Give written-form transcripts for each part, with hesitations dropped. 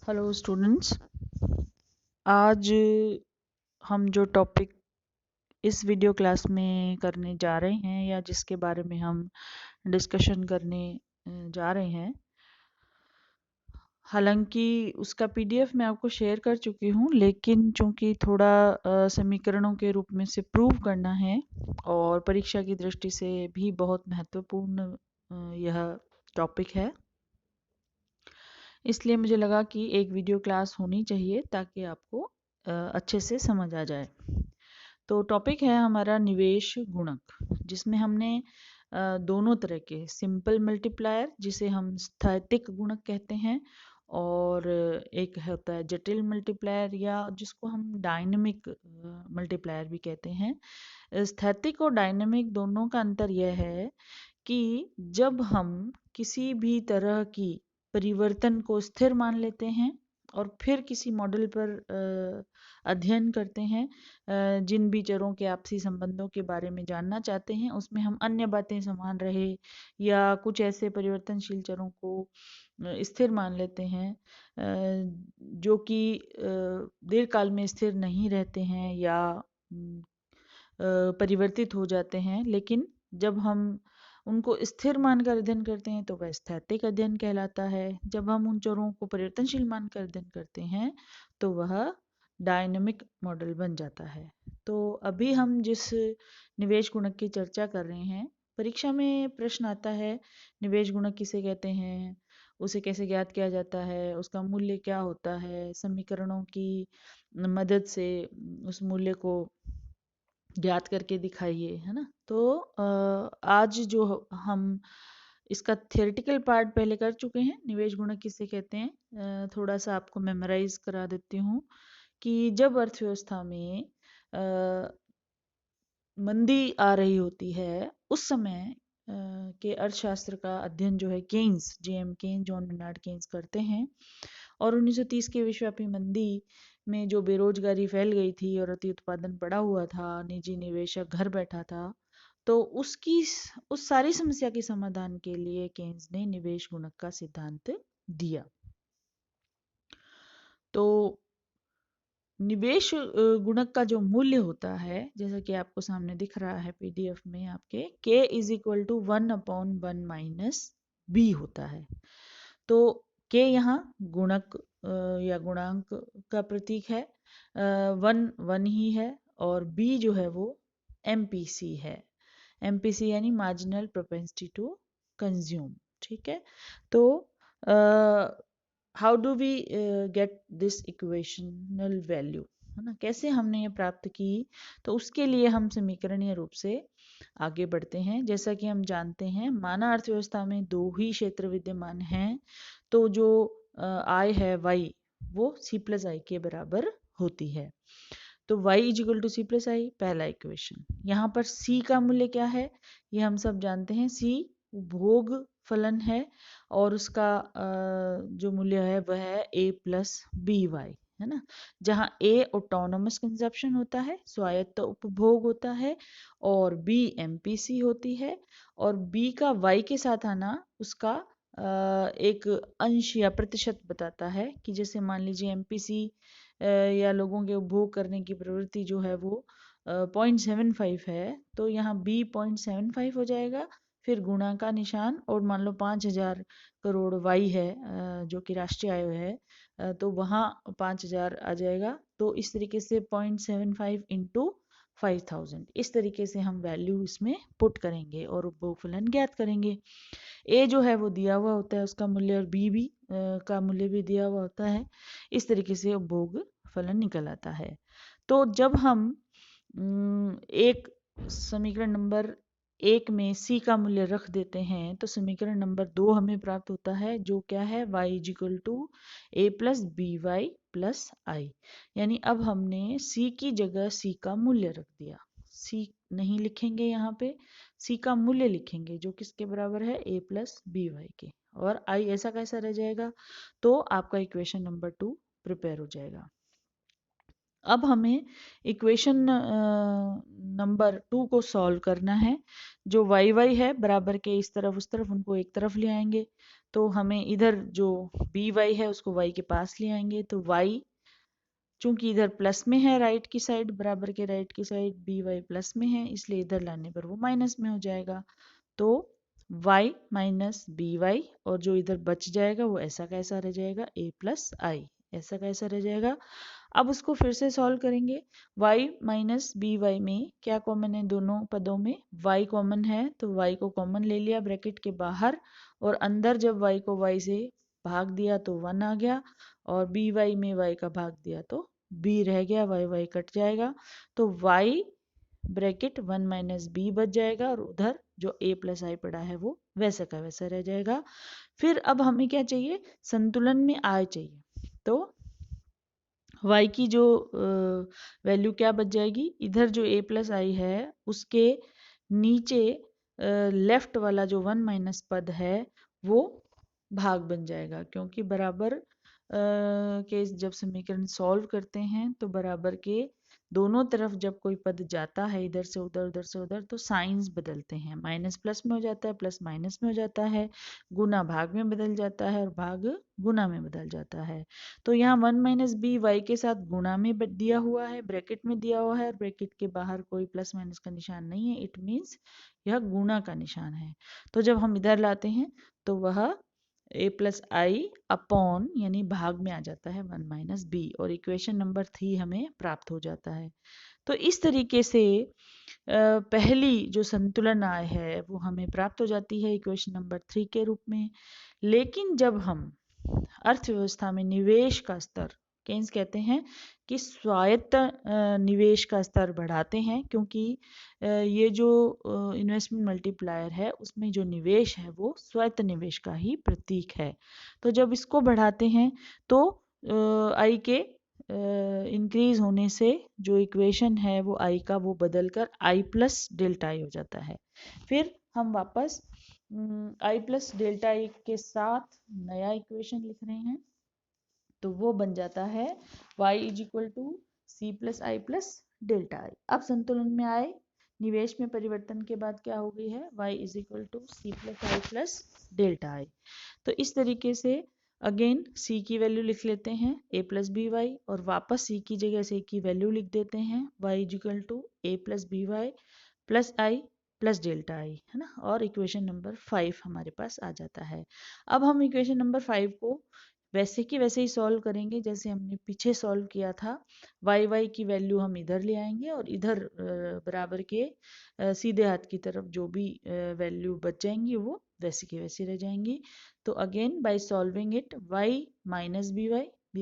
Hello students, आज हम जो टॉपिक इस वीडियो क्लास में करने जा रहे हैं या जिसके बारे में हम डिस्कशन करने जा रहे हैं, हालांकि उसका पीडीएफ मैं आपको शेयर कर चुकी हूँ, लेकिन चूंकि थोड़ा समीकरणों के रूप में से प्रूव करना है और परीक्षा की दृष्टि से भी बहुत महत्वपूर्ण यह टॉपिक है, इसलिए मुझे लगा कि एक वीडियो क्लास होनी चाहिए ताकि आपको अच्छे से समझ आ जाए। तो टॉपिक है हमारा निवेश गुणक, जिसमें हमने दोनों तरह के सिंपल मल्टीप्लायर जिसे हम स्थैतिक गुणक कहते हैं और एक होता है जटिल मल्टीप्लायर या जिसको हम डायनेमिक मल्टीप्लायर भी कहते हैं। स्थैतिक और डायनेमिक दोनों का अंतर यह है कि जब हम किसी भी तरह की परिवर्तन को स्थिर मान लेते हैं और फिर किसी मॉडल पर अध्ययन करते हैं, जिन भी चरों के आपसी संबंधों के बारे में जानना चाहते हैं, उसमें हम अन्य बातें समान रहे या कुछ ऐसे परिवर्तनशील चरों को स्थिर मान लेते हैं जो कि दीर्घकाल में स्थिर नहीं रहते हैं या परिवर्तित हो जाते हैं, लेकिन जब हम उनको स्थिर मानकर अध्ययन करते हैं तो वह स्थैतिक अध्ययन कहलाता है। जब हम उन चरों को परिवर्तनशील मानकर अध्ययन करते हैं तो वह डायनेमिक मॉडल बन जाता है। तो अभी हम जिस निवेश गुणक की चर्चा कर रहे हैं, परीक्षा में प्रश्न आता है निवेश गुणक किसे कहते हैं, उसे कैसे ज्ञात किया जाता है, उसका मूल्य क्या होता है, समीकरणों की मदद से उस मूल्य को ज्ञात करके दिखाइए, है ना। तो आज जो हम इसका थियोरेटिकल पार्ट पहले कर चुके हैं, निवेश गुणक किसे कहते हैं, थोड़ा सा आपको मेमोराइज करा देती हूँ कि जब अर्थव्यवस्था में मंदी आ रही होती है, उस समय के अर्थशास्त्र का अध्ययन जो है Keynes, JM Keynes, John Maynard Keynes करते हैं। और 1930 की विश्वव्यापी मंदी में जो बेरोजगारी फैल गई थी और अति उत्पादन बढ़ा हुआ था, निजी निवेशक घर बैठा था, तो उस सारी समस्या के समाधान के लिए केन्स ने निवेश गुणक का सिद्धांत दिया। तो निवेश गुणक का जो मूल्य होता है, जैसा कि आपको सामने दिख रहा है पीडीएफ में आपके, k is equal to 1/1 minus b होता है। तो k यहाँ गुणक या गुणांक का प्रतीक है, 1 ही है, और b जो है वो MPC है। MPC यानी मार्जिनल प्रोपेंसिटी टू कंज्यूम, ठीक है। तो how do we get this equational value, है ना, कैसे हमने ये प्राप्त की, तो उसके लिए हम समीकरणीय रूप से आगे बढ़ते हैं। जैसा कि हम जानते हैं, मानव अर्थव्यवस्था में दो ही क्षेत्र विद्यमान हैं, तो जो आय है y वो C+i के बराबर होती है। तो y is equal to C+i, पहला इक्वेशन। यहाँ पर C का मूल्य क्या है, ये हम सब जानते हैं, C उपभोग फलन है और उसका जो मूल्य है वह है a+by, है ना। जहाँ a ऑटोनोमस कंजप्शन होता है, स्वायत्त उपभोग होता है, और b MPC होती है, और b का y के साथ आना उसका एक अंश या प्रतिशत बताता है कि जैसे मान लीजिए MPC या लोगों के उपभोग करने की प्रवृत्ति जो है वो 0.75 है, तो यहाँ b 0.75 हो जाएगा, फिर गुणा का निशान, और मान लो 5,000 करोड़ वाई है जो कि राष्ट्रीय आय है, तो वहाँ 5,000 आ जाएगा। तो इस तरीके से 0.75 इंटू 5,000, इस तरीके से हम वैल्यू इसमें पुट करेंगे और उपभोग फलन ज्ञात करेंगे। ए जो है वो दिया हुआ होता है उसका मूल्य, और बी भी का मूल्य भी दिया हुआ होता है। इस तरीके से उपभोग फलन निकल आता है। तो जब हम एक समीकरण नंबर 1 में c का मूल्य रख देते हैं, तो समीकरण नंबर 2 हमें प्राप्त होता है, जो क्या है, y is equal to a+by+i। यानी अब हमने c की जगह c का मूल्य रख दिया। c नहीं लिखेंगे, यहाँ पे c का मूल्य लिखेंगे जो किसके बराबर है, a+by के, और i ऐसा कैसा रह जाएगा, तो आपका इक्वेशन नंबर 2 प्रिपेयर हो जाएगा। अब हमें इक्वेशन नंबर 2 को सॉल्व करना है। जो वाई वाई है बराबर के इस तरफ उस तरफ उनको एक तरफ ले आएंगे, तो हमें इधर जो बी वाई है उसको वाई के पास ले आएंगे। तो वाई चूंकि इधर प्लस में है राइट की साइड, बराबर के राइट की साइड बी वाई प्लस में है, इसलिए इधर लाने पर वो माइनस में हो जाएगा। तो y माइनस बी वाई, और जो इधर बच जाएगा वो ऐसा कैसा रह जाएगा, a प्लस आई, ऐसा कैसा रह जाएगा। अब उसको फिर से सॉल्व करेंगे। y माइनस बी वाई में क्या कॉमन है, दोनों पदों में y कॉमन है, तो y को कॉमन ले लिया ब्रैकेट के बाहर, और अंदर जब y को y से भाग दिया तो 1 आ गया, और बी वाई में y का भाग दिया तो b रह गया, y कट जाएगा, तो y ब्रैकेट 1 माइनस बी बच जाएगा, और उधर जो a प्लस आई पड़ा है वो वैसा का वैसा रह जाएगा। फिर अब हमें क्या चाहिए, संतुलन में i चाहिए, तो y की जो वैल्यू क्या बच जाएगी, इधर जो a प्लस आई है उसके नीचे लेफ्ट वाला जो 1 माइनस पद है वो भाग बन जाएगा, क्योंकि बराबर के जब समीकरण सॉल्व करते हैं तो बराबर के दोनों तरफ जब कोई पद जाता है इधर से उधर उधर से उधर, तो साइंस बदलते हैं, माइनस प्लस में हो जाता है, प्लस माइनस में हो जाता है, गुना भाग में बदल जाता है और भाग गुना में बदल जाता है। तो यहाँ 1 माइनस बी वाई के साथ गुणा में दिया हुआ है, ब्रैकेट में दिया हुआ है, और ब्रैकेट के बाहर कोई प्लस माइनस का निशान नहीं है, इट मीन्स यह गुणा का निशान है। तो जब हम इधर लाते हैं तो वह a प्लस आई अपॉन यानी भाग में आ जाता है 1 माइनस बी, और इक्वेशन नंबर 3 हमें प्राप्त हो जाता है। तो इस तरीके से पहली जो संतुलन आय है वो हमें प्राप्त हो जाती है इक्वेशन नंबर 3 के रूप में। लेकिन जब हम अर्थव्यवस्था में निवेश का स्तर, केन्स कहते हैं कि स्वायत्त निवेश का स्तर बढ़ाते हैं, क्योंकि ये जो इन्वेस्टमेंट मल्टीप्लायर है उसमें जो निवेश है वो स्वायत्त निवेश का ही प्रतीक है। तो जब इसको बढ़ाते हैं तो आई के इंक्रीज होने से जो इक्वेशन है वो आई का वो बदलकर आई प्लस डेल्टा आई हो जाता है। फिर हम वापस आई प्लस डेल्टा आई के साथ नया इक्वेशन लिख रहे हैं, तो वो बन जाता है y is equal to C plus I plus delta I. अब संतुलन में आए, निवेश में परिवर्तन के बाद क्या हो गई है, y is equal to C plus I plus delta I. तो इस तरीके से अगेन c की वैल्यू लिख लेते हैं a प्लस बी वाई, और वापस c की जगह से की वैल्यू लिख देते हैं y is equal to a plus B Y plus I plus delta I, है ना, और इक्वेशन नंबर 5 हमारे पास आ जाता है। अब हम इक्वेशन नंबर 5 को वैसे की वैसे ही सॉल्व करेंगे जैसे हमने पीछे सॉल्व किया था। वाई वाई की वैल्यू हम इधर ले आएंगे, और इधर बराबर के सीधे हाथ की तरफ जो भी वैल्यू बच जाएंगी वो वैसी की वैसी रह जाएंगी। तो again by solving it, Y minus B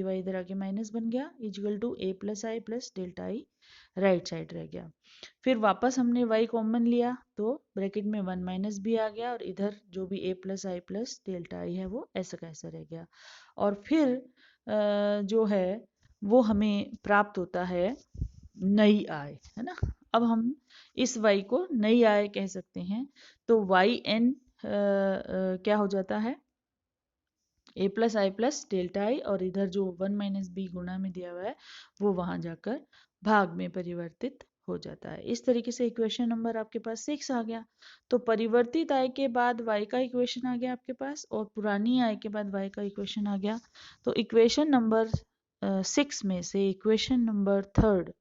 Y इधर आके माइनस बन गया, is equal to A plus I plus delta I right side रह गया। फिर वापस हमने y कॉमन लिया तो ब्रैकेट में 1 माइनस बी आ गया, और इधर जो भी a plus I plus delta I है वो ऐसा का ऐसा रह गया। और फिर जो है वो हमें प्राप्त होता है नई आय, है ना। अब हम इस y को नई आय कह सकते हैं, तो y n क्या हो जाता है, a plus I plus delta I, और इधर जो 1 माइनस बी गुणा में दिया हुआ है वो वहां जाकर भाग में परिवर्तित हो जाता है। इस तरीके से इक्वेशन नंबर आपके पास 6 आ गया। तो परिवर्तित आय के बाद y का इक्वेशन आ गया आपके पास, और पुरानी आय के बाद y का इक्वेशन आ गया। तो इक्वेशन नंबर 6 में से इक्वेशन नंबर 3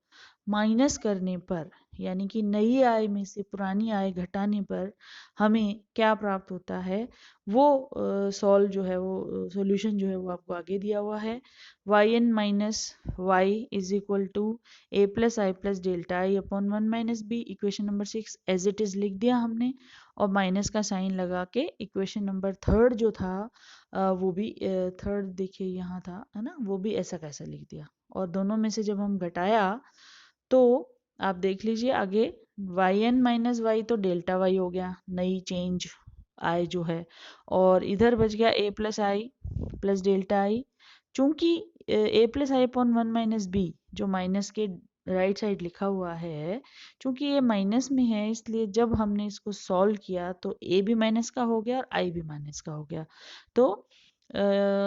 माइनस करने पर, यानी कि नई आय में से पुरानी आय घटाने पर हमें क्या प्राप्त होता है, वो सॉल्व जो है वो सॉल्यूशन जो है वो आपको आगे दिया हुआ है। Y N minus Y is equal to A plus I plus delta I upon 1 minus B, equation number 6 as it is लिख दिया हमने, और माइनस का साइन लगा के इक्वेशन नंबर 3 जो था वो भी 3 देखिए यहाँ था, है ना, वो भी ऐसा कैसा लिख दिया। और दोनों में से जब हम घटाया तो आप देख लीजिए आगे, वाई एन माइनस वाई तो डेल्टा वाई हो गया, नई चेंज आई जो है, और इधर बच गया A plus I plus delta I. चूंकि A plus I upon 1 minus B जो माइनस के राइट साइड लिखा हुआ है, चूंकि ये माइनस में है इसलिए जब हमने इसको सॉल्व किया तो ए भी माइनस का हो गया और आई भी माइनस का हो गया। तो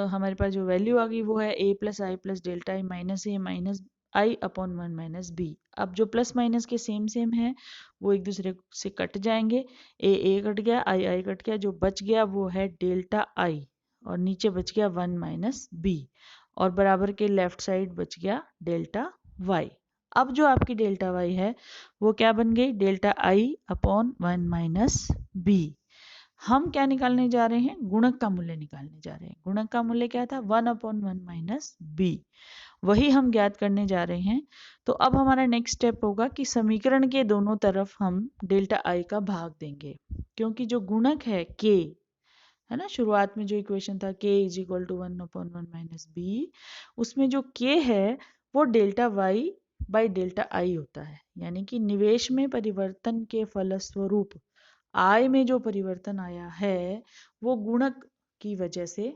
हमारे पास जो वैल्यू आ गई वो है A plus I plus delta I minus A minus I upon 1 minus B. अब जो प्लस माइनस के सेम सेम है वो एक दूसरे से कट जाएंगे, ए कट गया, आई कट गया, जो बच गया वो है डेल्टा आई और नीचे बच गया 1 माइनस बी और बराबर के लेफ्ट साइड बच गया डेल्टा वाई। अब जो आपकी डेल्टा वाई है वो क्या बन गई, delta I upon 1 minus B. हम क्या निकालने जा रहे हैं, गुणक का मूल्य निकालने जा रहे हैं। गुणक का मूल्य क्या था, 1 अपॉन 1 माइनस बी, वही हम ज्ञात करने जा रहे हैं। तो अब हमारा नेक्स्ट स्टेप होगा कि समीकरण के दोनों तरफ हम डेल्टा आई का भाग देंगे, क्योंकि जो गुणक है के, है ना, शुरुआत में जो इक्वेशन था K is equal to 1 upon 1 minus B, उसमें जो के है वो delta Y by delta I होता है। यानी कि निवेश में परिवर्तन के फलस्वरूप आय में जो परिवर्तन आया है वो गुणक की वजह से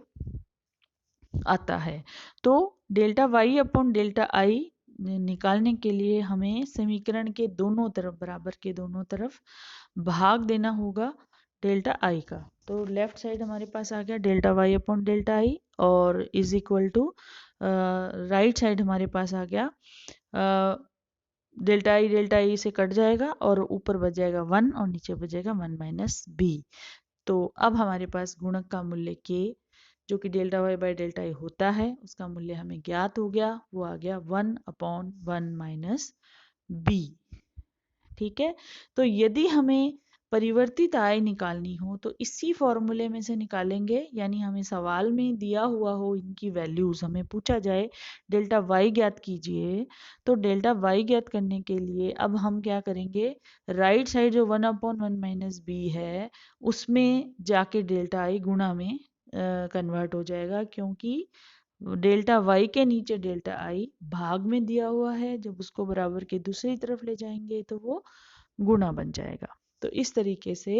आता है। तो delta Y upon delta I निकालने के लिए हमें समीकरण के दोनों तरफ, बराबर के दोनों तरफ भाग देना होगा डेल्टा आई का। तो लेफ्ट साइड हमारे पास आ गया delta Y upon delta I और is equal to right side हमारे पास आ गया डेल्टा आई से कट जाएगा और ऊपर बच जाएगा 1 और नीचे बचेगा 1 माइनस बी। तो अब हमारे पास गुणक का मूल्य के, जो कि delta Y by delta I होता है, उसका मूल्य हमें ज्ञात हो गया, वो आ गया 1 अपॉन 1 माइनस बी। ठीक है, तो यदि हमें परिवर्तित आय निकालनी हो तो इसी फॉर्मूले में से निकालेंगे। यानी हमें सवाल में दिया हुआ हो इनकी वैल्यूज, हमें पूछा जाए डेल्टा वाई ज्ञात कीजिए, तो डेल्टा वाई ज्ञात करने के लिए अब हम क्या करेंगे, राइट साइड जो 1 अपॉन 1 माइनस बी है उसमें जाके डेल्टा आई गुणा में कन्वर्ट हो जाएगा, क्योंकि डेल्टा वाई के नीचे डेल्टा आई भाग में दिया हुआ है, जब उसको बराबर के दूसरी तरफ ले जाएंगे तो वो गुणा बन जाएगा। तो इस तरीके से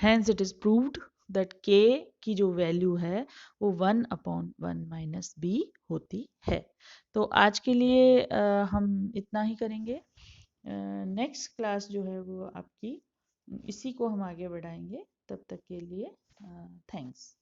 hence it is proved that k की जो वैल्यू है वो 1 अपॉन 1 माइनस बी होती है। तो आज के लिए हम इतना ही करेंगे। नेक्स्ट क्लास जो है वो आपकी इसी को हम आगे बढ़ाएंगे। तब तक के लिए थैंक्स।